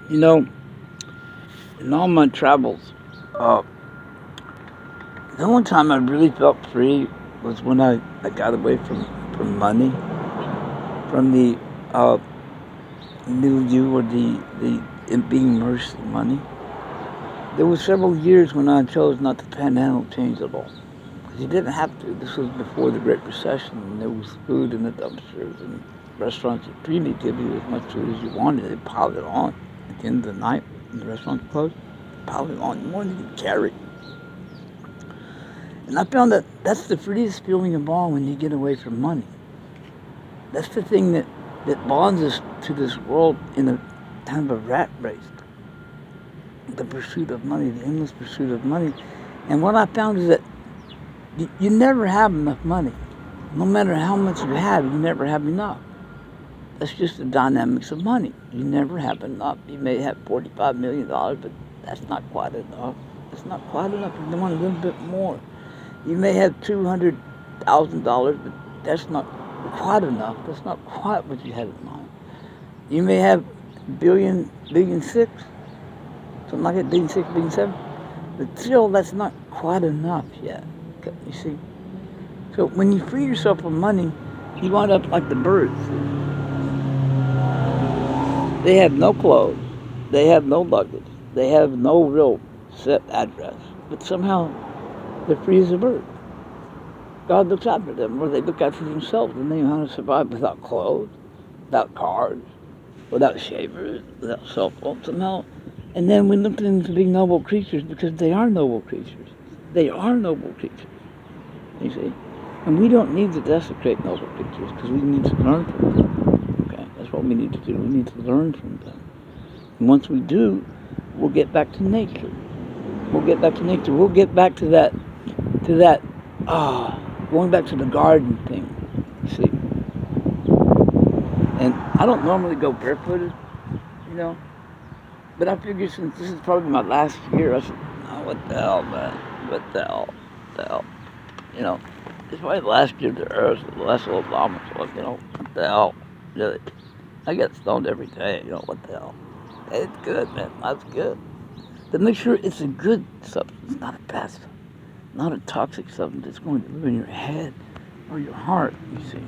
You know, in all my travels, uh, the only time I really felt free was when I got away from money, from the uh, milieu or the being immersed in money. There were several years when I chose not to panhandle change at all. Because you didn't have to. This was before the Great Recession, and there was food in the dumpsters, and restaurants would freely give you as much food as you wanted. They piled it on. At the end of the night, when the restaurants closed, piled it on more than you could carry. And I found that that's the freest feeling of all when you get away from money. That's the thing that bonds us to this world in a kind of a rat race. The pursuit of money, the endless pursuit of money. And what I found is that you never have enough money. No matter how much you have, you never have enough. That's just the dynamics of money. You never have enough. You may have $45 million, but that's not quite enough. It's not quite enough. You want a little bit more. You may have $200,000, but that's not quite enough. That's not quite what you had in mind. You may have billion six, something like that, billion six, billion seven, but still that's not quite enough yet. You see? So when you free yourself from money, you wind up like the birds. They have no clothes, they have no luggage, they have no real set address, but somehow they're free as a bird. God looks after them, or they look after themselves, and they know how to survive without clothes, without cars, without shavers, without cell phones somehow. And then we look at them to be noble creatures because they are noble creatures. They are noble creatures, you see. And we don't need to desecrate noble creatures because we need to learn from them. Okay, that's what we need to do. We need to learn from them. And once we do, we'll get back to nature. We'll get back to nature. We'll get back to that, ah, going back to the garden thing, you see. And I don't normally go barefooted, you know, but I figured since this is probably my last year, I said, oh, what the hell, man? What the hell? What the hell? You know, it's probably the last year of the earth, the last little Obama, so, you know, what the hell? Really? I get stoned every day, you know, what the hell? It's good, man. That's good. But make sure it's a good substance, not a bad substance, not a toxic substance that's going to ruin your head or your heart, you see.